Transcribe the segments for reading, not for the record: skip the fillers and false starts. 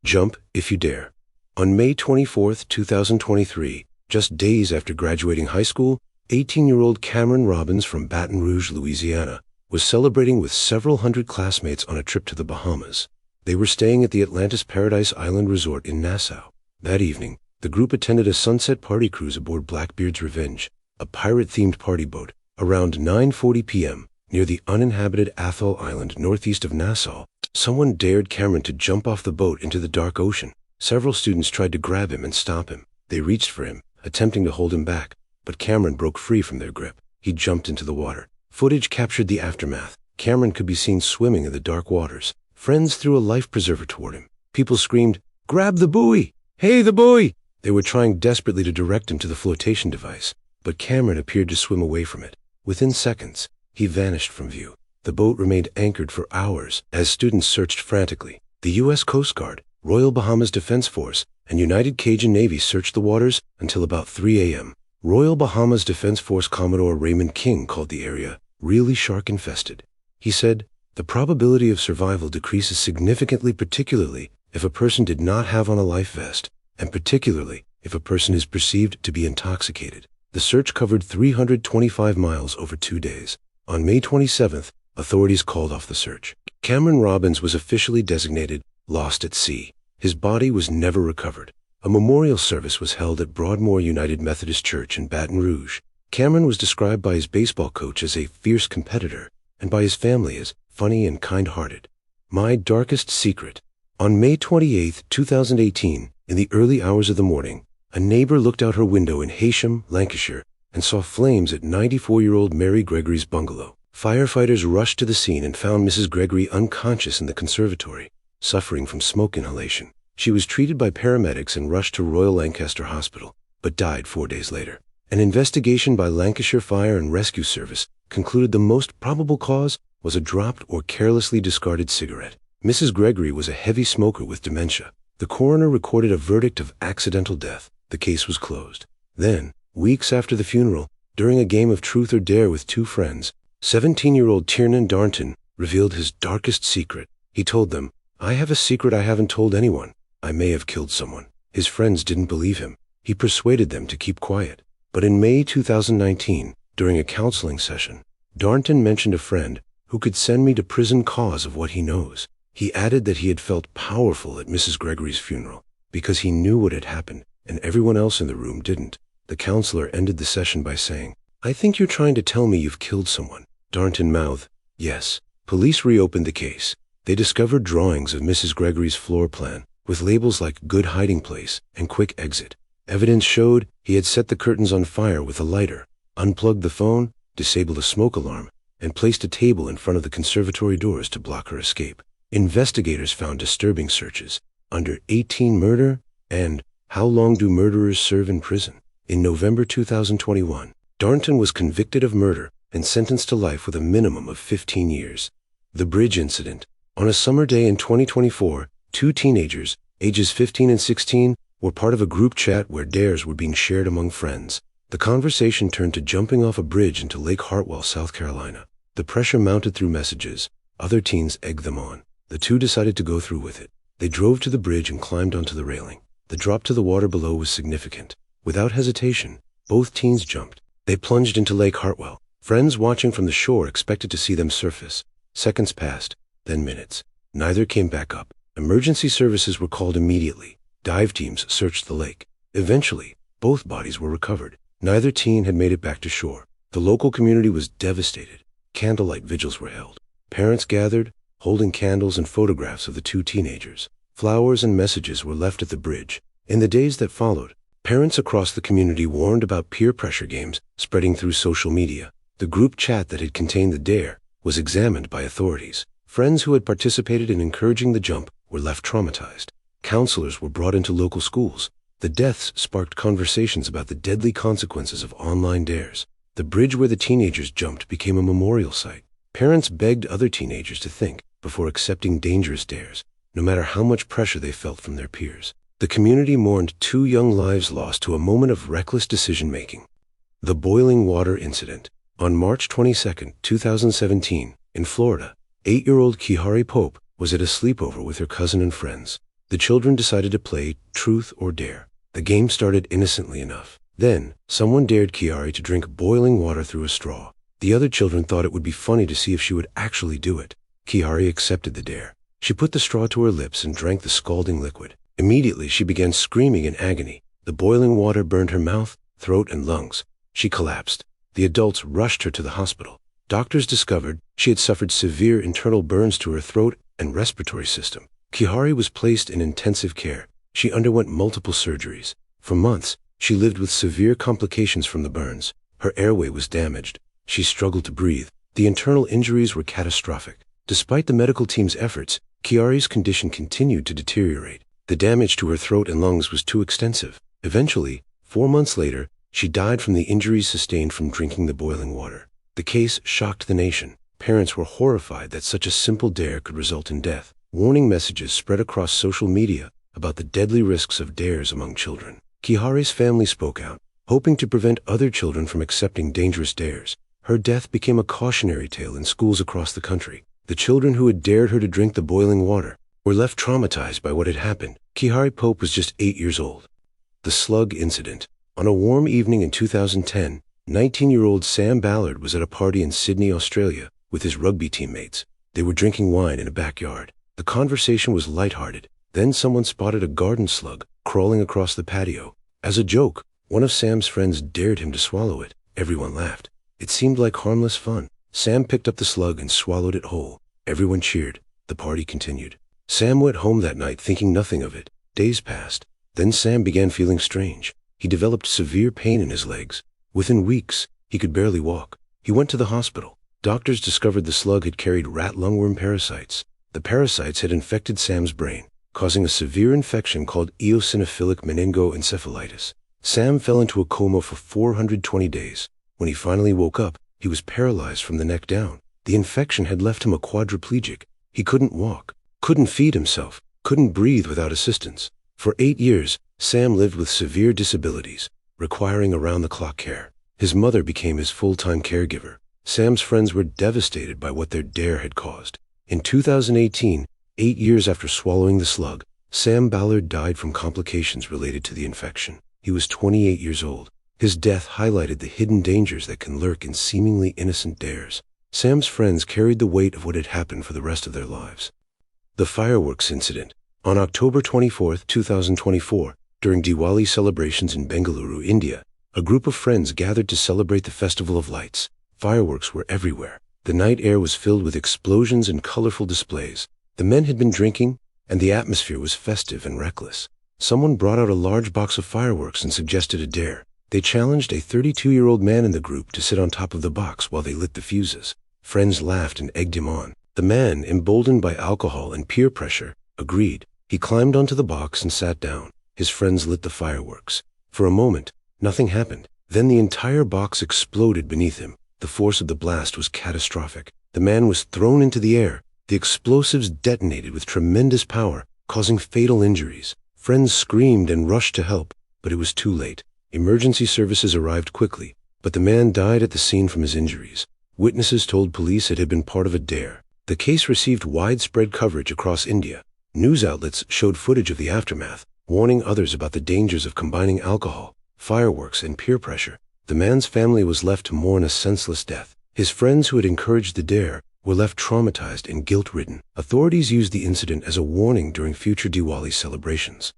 Jump if you dare. On May 24, 2023, just days after graduating high school, 18-year-old Cameron Robbins from Baton Rouge, Louisiana, was celebrating with several hundred classmates on a trip to the Bahamas. They were staying at the Atlantis Paradise Island Resort in Nassau. That evening, the group attended a sunset party cruise aboard Blackbeard's Revenge, a pirate-themed party boat. Around 9:40 p.m., near the uninhabited Atoll Island northeast of Nassau, someone dared Cameron to jump off the boat into the dark ocean. Several students tried to grab him and stop him. They reached for him, attempting to hold him back, but Cameron broke free from their grip. He jumped into the water. Footage captured the aftermath. Cameron could be seen swimming in the dark waters. Friends threw a life preserver toward him. People screamed, "Grab the buoy! Hey, the buoy!" They were trying desperately to direct him to the flotation device, but Cameron appeared to swim away from it. Within seconds, he vanished from view. The boat remained anchored for hours as students searched frantically. The U.S. Coast Guard, Royal Bahamas Defense Force, and United Cajun Navy searched the waters until about 3 a.m. Royal Bahamas Defense Force Commodore Raymond King called the area really shark-infested. He said, "The probability of survival decreases significantly, particularly if a person did not have on a life vest, and particularly if a person is perceived to be intoxicated." The search covered 325 miles over 2 days. On May 27th, authorities called off the search. Cameron Robbins was officially designated lost at sea. His body was never recovered. A memorial service was held at Broadmoor United Methodist Church in Baton Rouge. Cameron was described by his baseball coach as a fierce competitor and by his family as funny and kind-hearted. My darkest secret. On May 28, 2018, in the early hours of the morning, a neighbor looked out her window in Haysham, Lancashire, and saw flames at 94-year-old Mary Gregory's bungalow. Firefighters rushed to the scene and found Mrs. Gregory unconscious in the conservatory, suffering from smoke inhalation. She was treated by paramedics and rushed to Royal Lancaster Hospital, but died 4 days later. An investigation by Lancashire Fire and Rescue Service concluded the most probable cause was a dropped or carelessly discarded cigarette. Mrs. Gregory was a heavy smoker with dementia. The coroner recorded a verdict of accidental death. The case was closed. Then, weeks after the funeral, during a game of truth or dare with two friends, 17-year-old Tiernan Darnton revealed his darkest secret. He told them, "I have a secret I haven't told anyone. I may have killed someone." His friends didn't believe him. He persuaded them to keep quiet. But in May 2019, during a counseling session, Darnton mentioned a friend who could send me to prison cause of what he knows. He added that he had felt powerful at Mrs. Gregory's funeral because he knew what had happened and everyone else in the room didn't. The counselor ended the session by saying, "I think you're trying to tell me you've killed someone." Darnton mouthed, "Yes." Police reopened the case. They discovered drawings of Mrs. Gregory's floor plan with labels like "good hiding place" and "quick exit." Evidence showed he had set the curtains on fire with a lighter, unplugged the phone, disabled a smoke alarm, and placed a table in front of the conservatory doors to block her escape. Investigators found disturbing searches under 18 murder and how long do murderers serve in prison. In November 2021, Darnton was convicted of murder and sentenced to life with a minimum of 15 years. The bridge incident. On a summer day in 2024, two teenagers, ages 15 and 16, were part of a group chat where dares were being shared among friends. The conversation turned to jumping off a bridge into Lake Hartwell, South Carolina. The pressure mounted through messages. Other teens egged them on. The two decided to go through with it. They drove to the bridge and climbed onto the railing. The drop to the water below was significant. Without hesitation, both teens jumped. They plunged into Lake Hartwell. Friends watching from the shore expected to see them surface. Seconds passed, then minutes. Neither came back up. Emergency services were called immediately. Dive teams searched the lake. Eventually, both bodies were recovered. Neither teen had made it back to shore. The local community was devastated. Candlelight vigils were held. Parents gathered, holding candles and photographs of the two teenagers. Flowers and messages were left at the bridge. In the days that followed, parents across the community warned about peer pressure games spreading through social media. The group chat that had contained the dare was examined by authorities. Friends who had participated in encouraging the jump were left traumatized. Counselors were brought into local schools. The deaths sparked conversations about the deadly consequences of online dares. The bridge where the teenagers jumped became a memorial site. Parents begged other teenagers to think before accepting dangerous dares, no matter how much pressure they felt from their peers. The community mourned 2 young lives lost to a moment of reckless decision-making. The boiling water incident. On March 22, 2017, in Florida, 8-year-old Kihari Pope was at a sleepover with her cousin and friends. The children decided to play truth or dare. The game started innocently enough. Then, someone dared Chiari to drink boiling water through a straw. The other children thought it would be funny to see if she would actually do it. Chiari accepted the dare. She put the straw to her lips and drank the scalding liquid. Immediately, she began screaming in agony. The boiling water burned her mouth, throat, and lungs. She collapsed. The adults rushed her to the hospital. Doctors discovered she had suffered severe internal burns to her throat and respiratory system. Chiari was placed in intensive care. She underwent multiple surgeries. For months, she lived with severe complications from the burns. Her airway was damaged. She struggled to breathe. The internal injuries were catastrophic. Despite the medical team's efforts, Chiari's condition continued to deteriorate. The damage to her throat and lungs was too extensive. Eventually, 4 months later, she died from the injuries sustained from drinking the boiling water. The case shocked the nation. Parents were horrified that such a simple dare could result in death. Warning messages spread across social media about the deadly risks of dares among children. Chiari's family spoke out, hoping to prevent other children from accepting dangerous dares. Her death became a cautionary tale in schools across the country. The children who had dared her to drink the boiling water were left traumatized by what had happened. Chiari Pope was just 8 years old. The slug incident. On a warm evening in 2010, 19-year-old Sam Ballard was at a party in Sydney, Australia, with his rugby teammates. They were drinking wine in a backyard. The conversation was lighthearted. Then someone spotted a garden slug crawling across the patio. As a joke, one of Sam's friends dared him to swallow it. Everyone laughed. It seemed like harmless fun. Sam picked up the slug and swallowed it whole. Everyone cheered. The party continued. Sam went home that night thinking nothing of it. Days passed. Then Sam began feeling strange. He developed severe pain in his legs. Within weeks, he could barely walk. He went to the hospital. Doctors discovered the slug had carried rat lungworm parasites. The parasites had infected Sam's brain, causing a severe infection called eosinophilic meningoencephalitis. Sam fell into a coma for 420 days. When he finally woke up, he was paralyzed from the neck down. The infection had left him a quadriplegic. He couldn't walk, couldn't feed himself, couldn't breathe without assistance. For 8 years, Sam lived with severe disabilities, requiring around-the-clock care. His mother became his full-time caregiver. Sam's friends were devastated by what their dare had caused. In 2018, 8 years after swallowing the slug, Sam Ballard died from complications related to the infection. He was 28 years old. His death highlighted the hidden dangers that can lurk in seemingly innocent dares. Sam's friends carried the weight of what had happened for the rest of their lives. The fireworks incident. On October 24, 2024, during Diwali celebrations in Bengaluru, India, a group of friends gathered to celebrate the Festival of Lights. Fireworks were everywhere. The night air was filled with explosions and colorful displays. The men had been drinking, and the atmosphere was festive and reckless. Someone brought out a large box of fireworks and suggested a dare. They challenged a 32-year-old man in the group to sit on top of the box while they lit the fuses. Friends laughed and egged him on. The man, emboldened by alcohol and peer pressure, agreed. He climbed onto the box and sat down. His friends lit the fireworks. For a moment, nothing happened. Then the entire box exploded beneath him. The force of the blast was catastrophic. The man was thrown into the air. The explosives detonated with tremendous power, causing fatal injuries. Friends screamed and rushed to help, but it was too late. Emergency services arrived quickly, but the man died at the scene from his injuries. Witnesses told police it had been part of a dare. The case received widespread coverage across India. News outlets showed footage of the aftermath, warning others about the dangers of combining alcohol, fireworks, and peer pressure. The man's family was left to mourn a senseless death. His friends who had encouraged the dare were left traumatized and guilt-ridden. Authorities used the incident as a warning during future Diwali celebrations.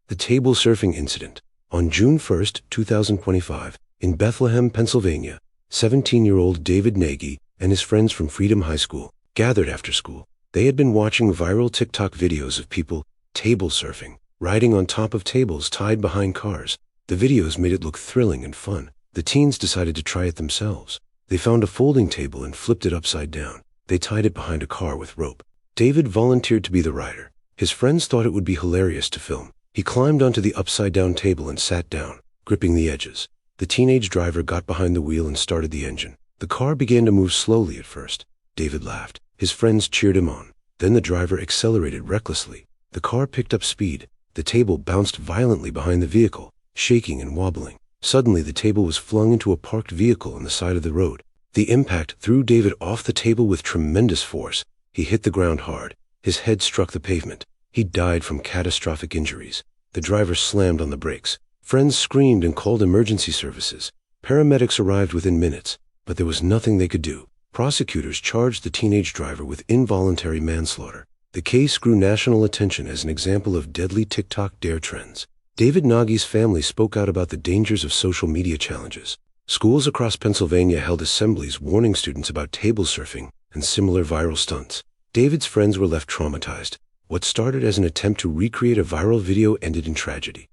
The table surfing incident. On June 1, 2025, in Bethlehem, Pennsylvania, 17-year-old David Nagy and his friends from Freedom High School gathered after school. They had been watching viral TikTok videos of people table surfing, riding on top of tables tied behind cars. The videos made it look thrilling and fun. The teens decided to try it themselves. They found a folding table and flipped it upside down. They tied it behind a car with rope. David volunteered to be the rider. His friends thought it would be hilarious to film. He climbed onto the upside-down table and sat down, gripping the edges. The teenage driver got behind the wheel and started the engine. The car began to move slowly at first. David laughed. His friends cheered him on. Then the driver accelerated recklessly. The car picked up speed. The table bounced violently behind the vehicle, shaking and wobbling. Suddenly, the table was flung into a parked vehicle on the side of the road. The impact threw David off the table with tremendous force. He hit the ground hard. His head struck the pavement. He died from catastrophic injuries. The driver slammed on the brakes. Friends screamed and called emergency services. Paramedics arrived within minutes, but there was nothing they could do. Prosecutors charged the teenage driver with involuntary manslaughter. The case grew national attention as an example of deadly TikTok dare trends. David Nagy's family spoke out about the dangers of social media challenges. Schools across Pennsylvania held assemblies warning students about table surfing and similar viral stunts. David's friends were left traumatized. What started as an attempt to recreate a viral video ended in tragedy.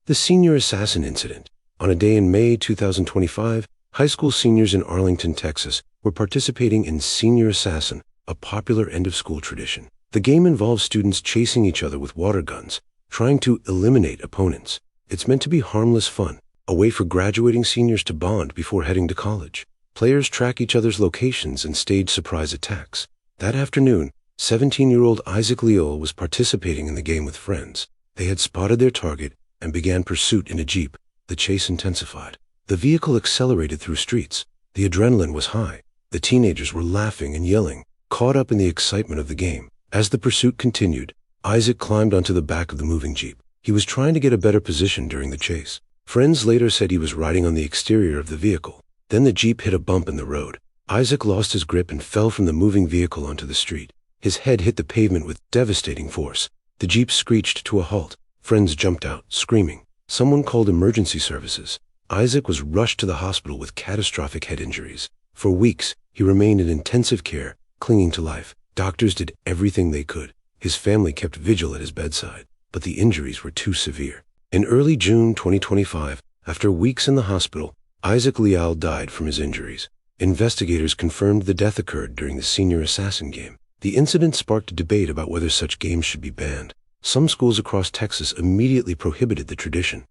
The senior assassin incident. On a day in May 2025, high school seniors in Arlington, Texas, were participating in Senior Assassin, a popular end-of-school tradition. The game involves students chasing each other with water guns, trying to eliminate opponents. It's meant to be harmless fun, a way for graduating seniors to bond before heading to college. Players track each other's locations and stage surprise attacks. That afternoon, 17-year-old Isaac Leal was participating in the game with friends. They had spotted their target and began pursuit in a Jeep. The chase intensified. The vehicle accelerated through streets. The adrenaline was high. The teenagers were laughing and yelling, caught up in the excitement of the game. As the pursuit continued, Isaac climbed onto the back of the moving Jeep. He was trying to get a better position during the chase. Friends later said he was riding on the exterior of the vehicle. Then the Jeep hit a bump in the road. Isaac lost his grip and fell from the moving vehicle onto the street. His head hit the pavement with devastating force. The Jeep screeched to a halt. Friends jumped out, screaming. Someone called emergency services. Isaac was rushed to the hospital with catastrophic head injuries. For weeks, he remained in intensive care, clinging to life. Doctors did everything they could. His family kept vigil at his bedside, but the injuries were too severe. In early June 2025, after weeks in the hospital, Isaac Leal died from his injuries. Investigators confirmed the death occurred during the Senior Assassin game. The incident sparked a debate about whether such games should be banned. Some schools across Texas immediately prohibited the tradition.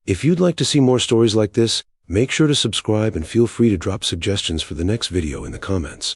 If you'd like to see more stories like this, make sure to subscribe and feel free to drop suggestions for the next video in the comments.